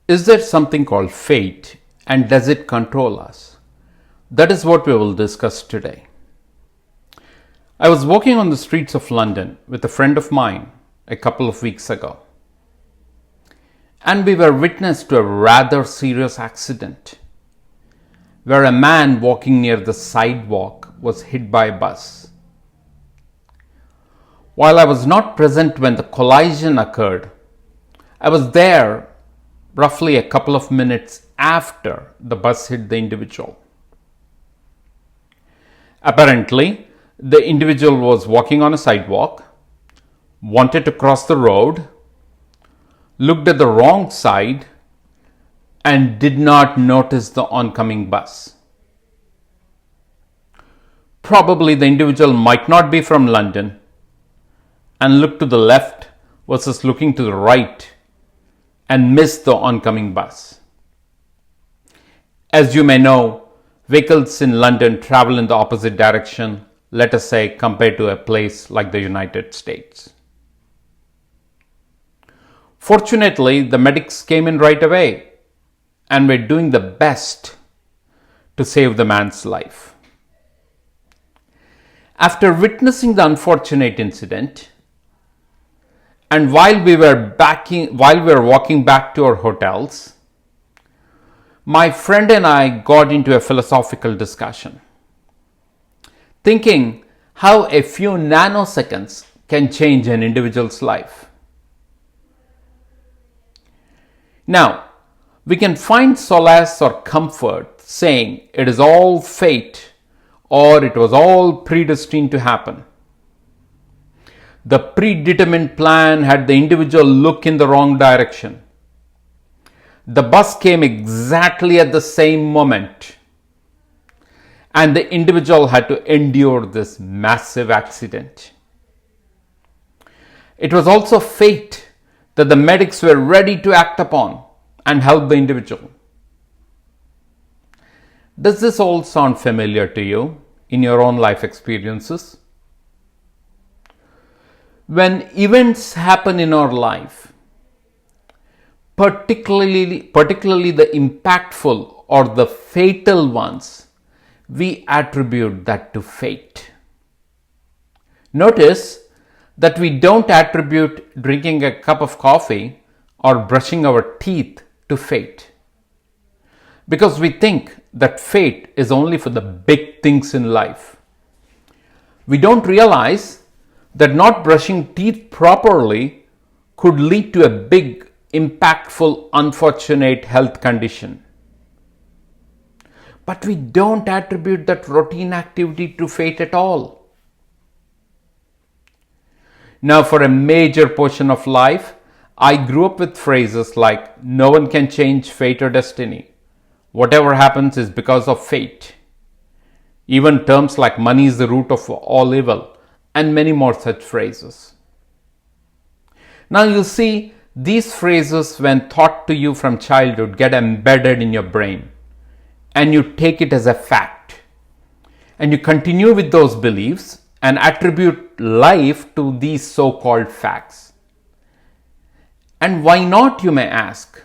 Is there something called fate, and does it control us? That is what we will discuss today. I was walking on the streets of London with a friend of mine a couple of weeks ago, and we were witness to a rather serious accident where a man walking near the sidewalk was hit by a bus. While I was not present when the collision occurred, I was there roughly a couple of minutes after the bus hit the individual. Apparently, the individual was walking on a sidewalk, wanted to cross the road, looked at the wrong side, and did not notice the oncoming bus. Probably the individual might not be from London and looked to the left versus looking to the right and missed the oncoming bus. As you may know, vehicles in London travel in the opposite direction, let us say compared to a place like the United States. Fortunately, the medics came in right away and were doing the best to save the man's life. After witnessing the unfortunate incident, and while we were walking back to our hotels, my friend and I got into a philosophical discussion, thinking how a few nanoseconds can change an individual's life. Now, we can find solace or comfort saying it is all fate or it was all predestined to happen. The predetermined plan had the individual look in the wrong direction. The bus came exactly at the same moment, and the individual had to endure this massive accident. It was also fate that the medics were ready to act upon and help the individual. Does this all sound familiar to you in your own life experiences? When events happen in our life, particularly the impactful or the fatal ones, we attribute that to fate. Notice that we don't attribute drinking a cup of coffee or brushing our teeth to fate, because we think that fate is only for the big things in life. We don't realize that not brushing teeth properly could lead to a big, impactful, unfortunate health condition. But we don't attribute that routine activity to fate at all. Now, for a major portion of life, I grew up with phrases like, no one can change fate or destiny. Whatever happens is because of fate. Even terms like money is the root of all evil, and many more such phrases. Now you see, these phrases, when taught to you from childhood, get embedded in your brain, and you take it as a fact, and you continue with those beliefs and attribute life to these so-called facts. And why not, you may ask?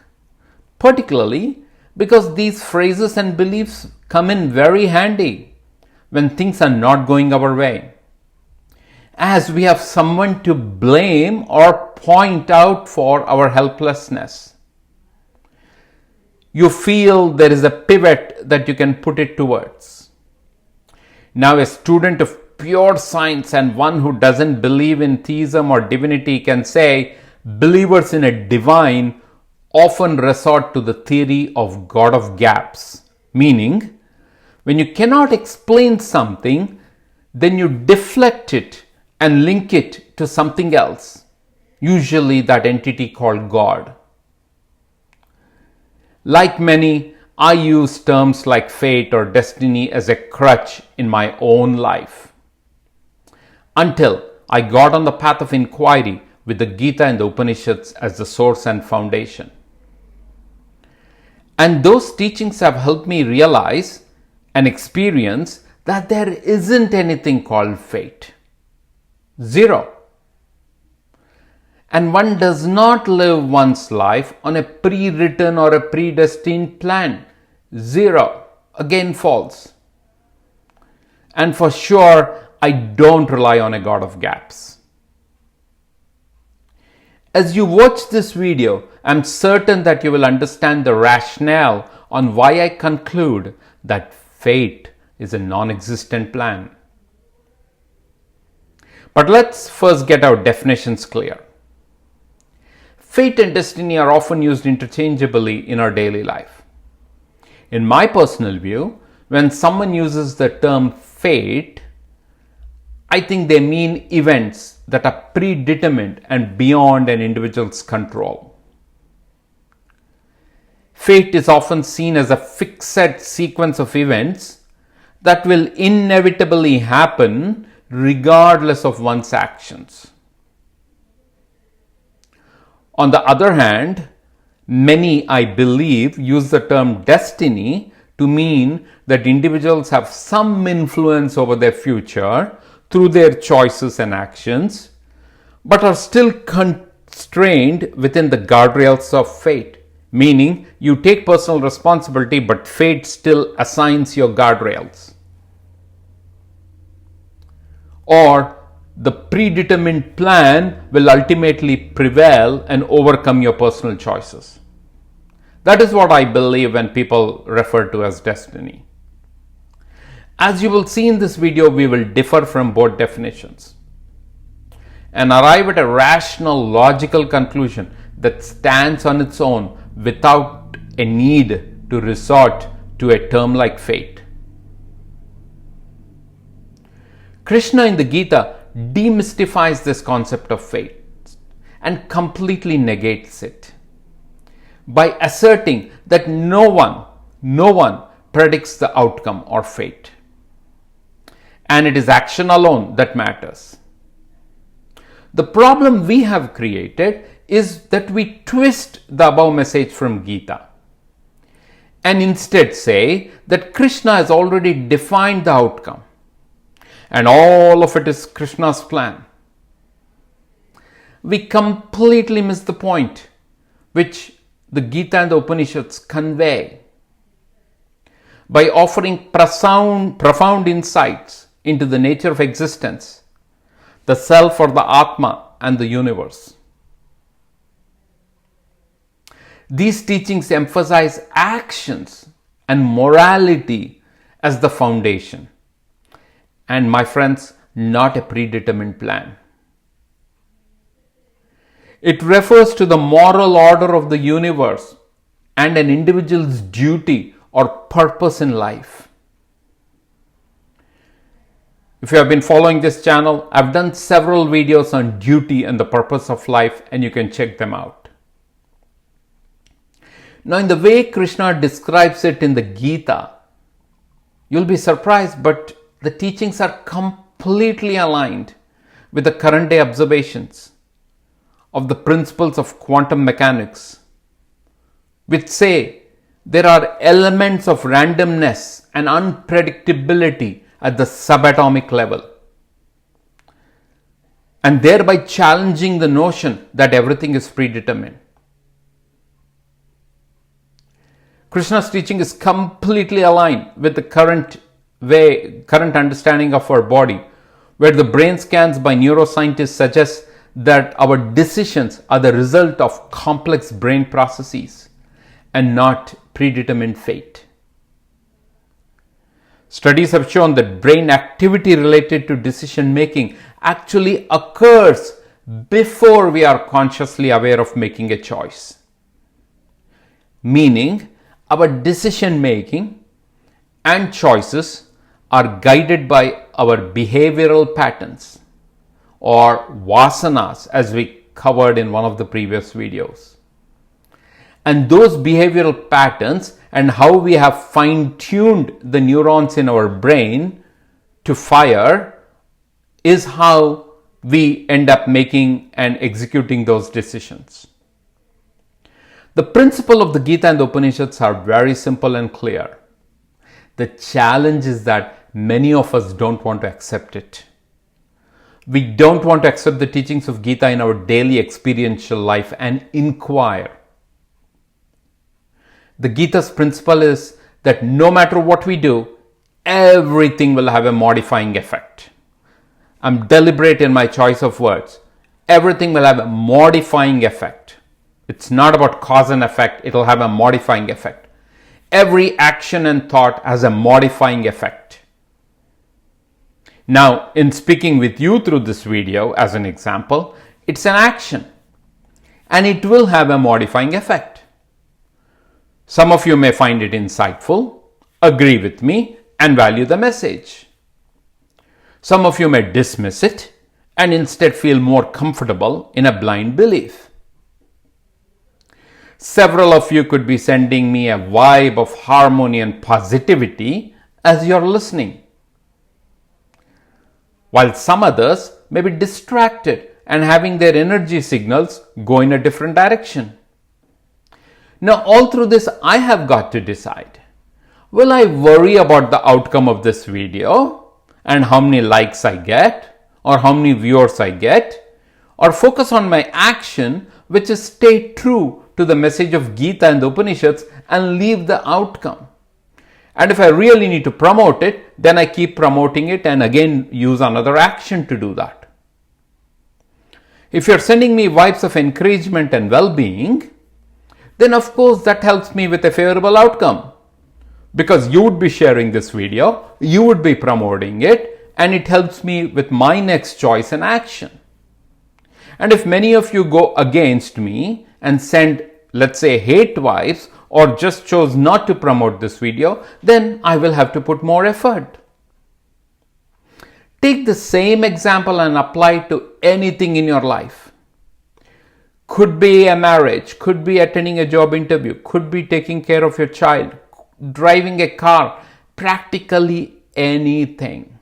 Particularly because these phrases and beliefs come in very handy when things are not going our way, as we have someone to blame or point out for our helplessness. You feel there is a pivot that you can put it towards. Now, a student of pure science and one who doesn't believe in theism or divinity can say believers in a divine often resort to the theory of God of gaps, meaning when you cannot explain something, then you deflect it and link it to something else, usually that entity called God. Like many, I use terms like fate or destiny as a crutch in my own life, until I got on the path of inquiry with the Gita and the Upanishads as the source and foundation. And those teachings have helped me realize and experience that there isn't anything called fate. Zero. And one does not live one's life on a pre-written or a predestined plan. Zero. Again, false. And for sure, I don't rely on a God of gaps. As you watch this video, I'm certain that you will understand the rationale on why I conclude that fate is a non-existent plan. But let's first get our definitions clear. Fate and destiny are often used interchangeably in our daily life. In my personal view, when someone uses the term fate, I think they mean events that are predetermined and beyond an individual's control. Fate is often seen as a fixed sequence of events that will inevitably happen regardless of one's actions. On the other hand, many, I believe, use the term destiny to mean that individuals have some influence over their future through their choices and actions, but are still constrained within the guardrails of fate. Meaning, you take personal responsibility, but fate still assigns your guardrails. Or the predetermined plan will ultimately prevail and overcome your personal choices. That is what I believe when people refer to as destiny. As you will see in this video, we will differ from both definitions and arrive at a rational, logical conclusion that stands on its own without a need to resort to a term like fate. Krishna in the Gita demystifies this concept of fate and completely negates it by asserting that no one predicts the outcome or fate, and it is action alone that matters. The problem we have created is that we twist the above message from Gita and instead say that Krishna has already defined the outcome and all of it is Krishna's plan. We completely miss the point which the Gita and the Upanishads convey by offering profound insights into the nature of existence, the self or the Atma, and the universe. These teachings emphasize actions and morality as the foundation. And my friends, not a predetermined plan. It refers to the moral order of the universe and an individual's duty or purpose in life. If you have been following this channel, I've done several videos on duty and the purpose of life, and you can check them out. Now, in the way Krishna describes it in the Gita, you'll be surprised, but the teachings are completely aligned with the current day observations of the principles of quantum mechanics, which say there are elements of randomness and unpredictability at the subatomic level, and thereby challenging the notion that everything is predetermined. Krishna's teaching is completely aligned with the current understanding of our body, where the brain scans by neuroscientists suggest that our decisions are the result of complex brain processes and not predetermined fate. Studies have shown that brain activity related to decision making actually occurs before we are consciously aware of making a choice. Meaning, our decision making and choices are guided by our behavioral patterns or vasanas, as we covered in one of the previous videos. And those behavioral patterns and how we have fine-tuned the neurons in our brain to fire is how we end up making and executing those decisions. The principle of the Gita and the Upanishads are very simple and clear. The challenge is that many of us don't want to accept it. We don't want to accept the teachings of Gita in our daily experiential life and inquire. The Gita's principle is that no matter what we do, everything will have a modifying effect. I'm deliberate in my choice of words. Everything will have a modifying effect. It's not about cause and effect, it'll have a modifying effect. Every action and thought has a modifying effect. Now, in speaking with you through this video as an example, it's an action and it will have a modifying effect. Some of you may find it insightful, agree with me, and value the message. Some of you may dismiss it and instead feel more comfortable in a blind belief. Several of you could be sending me a vibe of harmony and positivity as you're listening, while some others may be distracted and having their energy signals go in a different direction. Now, all through this, I have got to decide, will I worry about the outcome of this video and how many likes I get or how many viewers I get, or focus on my action, which is stay true to the message of Gita and the Upanishads and leave the outcome? And if I really need to promote it, then I keep promoting it and again use another action to do that. If you're sending me vibes of encouragement and well-being, then of course that helps me with a favorable outcome. Because you would be sharing this video, you would be promoting it, and it helps me with my next choice and action. And if many of you go against me and send, let's say, hate vibes, or just chose not to promote this video, then I will have to put more effort. Take the same example and apply it to anything in your life. Could be a marriage, could be attending a job interview, could be taking care of your child, driving a car, practically anything.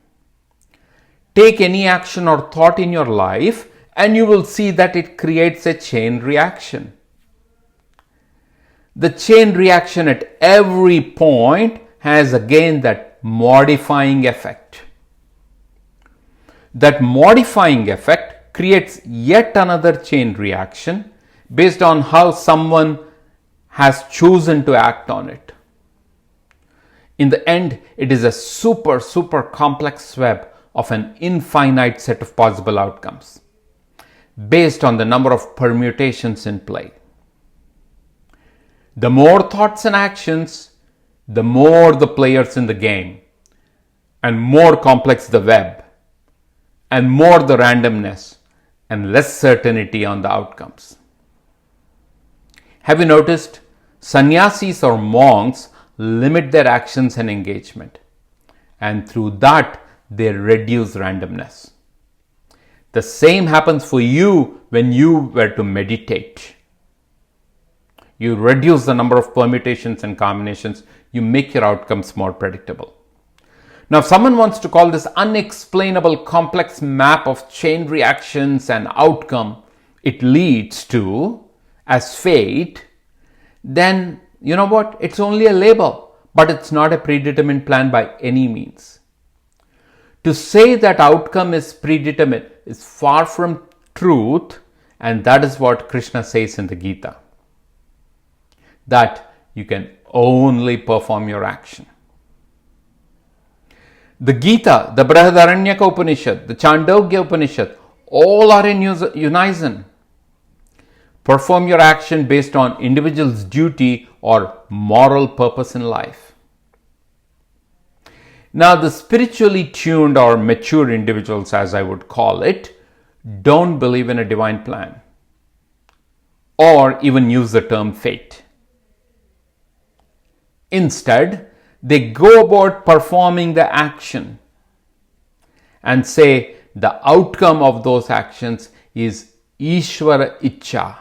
Take any action or thought in your life and you will see that it creates a chain reaction. The chain reaction at every point has again that modifying effect. That modifying effect creates yet another chain reaction based on how someone has chosen to act on it. In the end, it is a super complex web of an infinite set of possible outcomes based on the number of permutations in play. The more thoughts and actions, the more the players in the game, and more complex the web, and more the randomness, and less certainty on the outcomes. Have you noticed? Sannyasis or monks limit their actions and engagement, and through that they reduce randomness. The same happens for you when you were to meditate. You reduce the number of permutations and combinations, you make your outcomes more predictable. Now, if someone wants to call this unexplainable complex map of chain reactions and outcome it leads to as fate, then you know what? It's only a label, but it's not a predetermined plan by any means. To say that outcome is predetermined is far from truth, and that is what Krishna says in the Gita. That you can only perform your action. The Gita, the Brihadaranyaka Upanishad, the Chandogya Upanishad, all are in unison. Perform your action based on individual's duty or moral purpose in life. Now, the spiritually tuned or mature individuals, as I would call it, don't believe in a divine plan or even use the term fate. Instead, they go about performing the action and say the outcome of those actions is Ishvara Ichcha,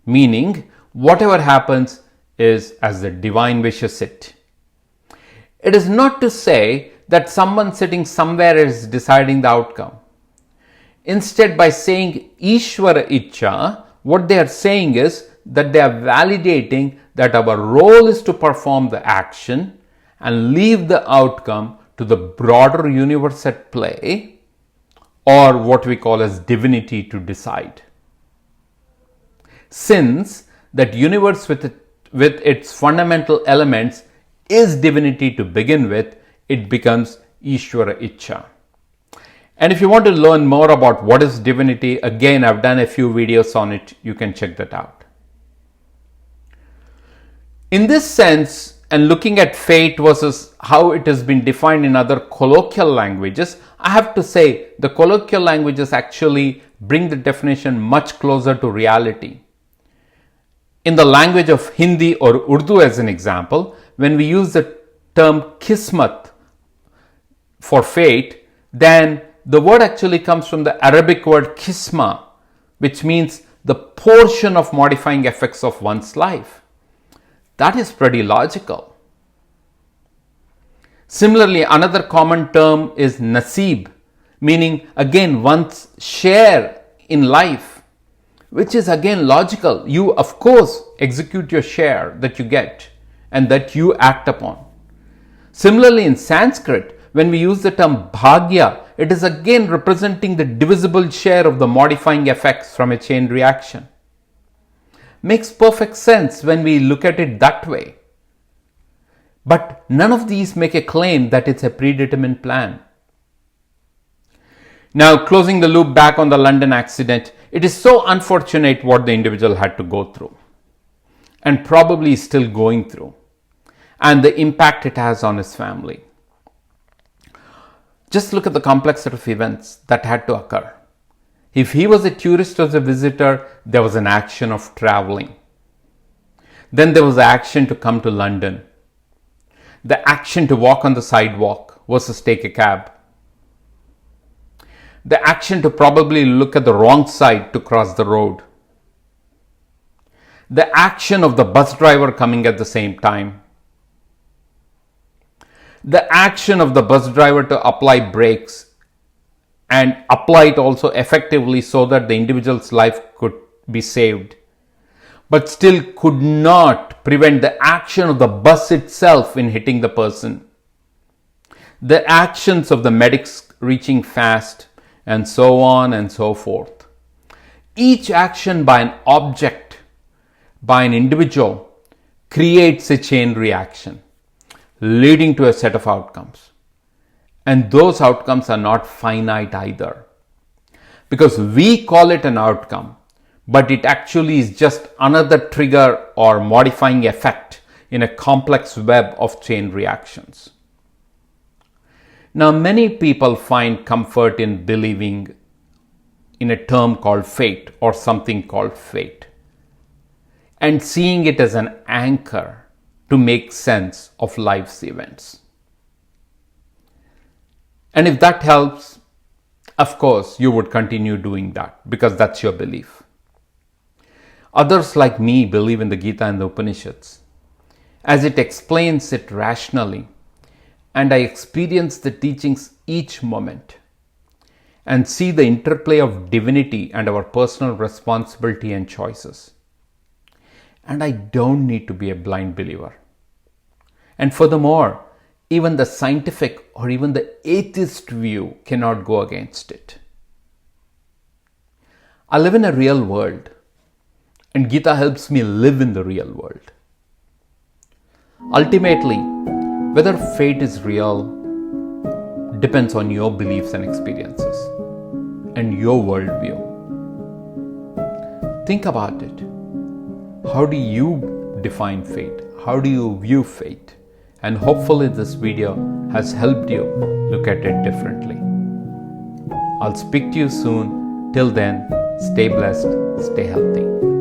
meaning whatever happens is as the divine wishes it. It is not to say that someone sitting somewhere is deciding the outcome. Instead, by saying Ishvara Ichcha, what they are saying is that they are validating that our role is to perform the action and leave the outcome to the broader universe at play, or what we call as divinity to decide. Since that universe with its fundamental elements is divinity to begin with, it becomes Ishvara Ichcha. And if you want to learn more about what is divinity, again, I've done a few videos on it. You can check that out. In this sense, and looking at fate versus how it has been defined in other colloquial languages, I have to say the colloquial languages actually bring the definition much closer to reality. In the language of Hindi or Urdu as an example, when we use the term kismet for fate, then the word actually comes from the Arabic word kisma, which means the portion of modifying effects of one's life. That is pretty logical. Similarly, another common term is naseeb, meaning again one's share in life, which is again logical. You, of course, execute your share that you get and that you act upon. Similarly, in Sanskrit, when we use the term bhagya, it is again representing the divisible share of the modifying effects from a chain reaction. Makes perfect sense when we look at it that way. But none of these make a claim that it's a predetermined plan. Now, closing the loop back on the London accident, it is so unfortunate what the individual had to go through, and probably is still going through, and the impact it has on his family. Just look at the complex set of events that had to occur. If he was a tourist or a visitor, there was an action of traveling. Then there was the action to come to London. The action to walk on the sidewalk versus take a cab. The action to probably look at the wrong side to cross the road. The action of the bus driver coming at the same time. The action of the bus driver to apply brakes and apply it also effectively so that the individual's life could be saved, but still could not prevent the action of the bus itself in hitting the person. The actions of the medics reaching fast, and so on and so forth. Each action by an object, by an individual, creates a chain reaction, leading to a set of outcomes. And those outcomes are not finite either, because we call it an outcome, but it actually is just another trigger or modifying effect in a complex web of chain reactions. Now, many people find comfort in believing in a term called fate or something called fate, and seeing it as an anchor to make sense of life's events. And if that helps, of course, you would continue doing that because that's your belief. Others like me believe in the Gita and the Upanishads, as it explains it rationally, and I experience the teachings each moment and see the interplay of divinity and our personal responsibility and choices. And I don't need to be a blind believer. And furthermore, even the scientific or even the atheist view cannot go against it. I live in a real world, and Gita helps me live in the real world. Ultimately, whether fate is real depends on your beliefs and experiences and your worldview. Think about it. How do you define fate? How do you view fate? And hopefully this video has helped you look at it differently. I'll speak to you soon. Till then, stay blessed, stay healthy.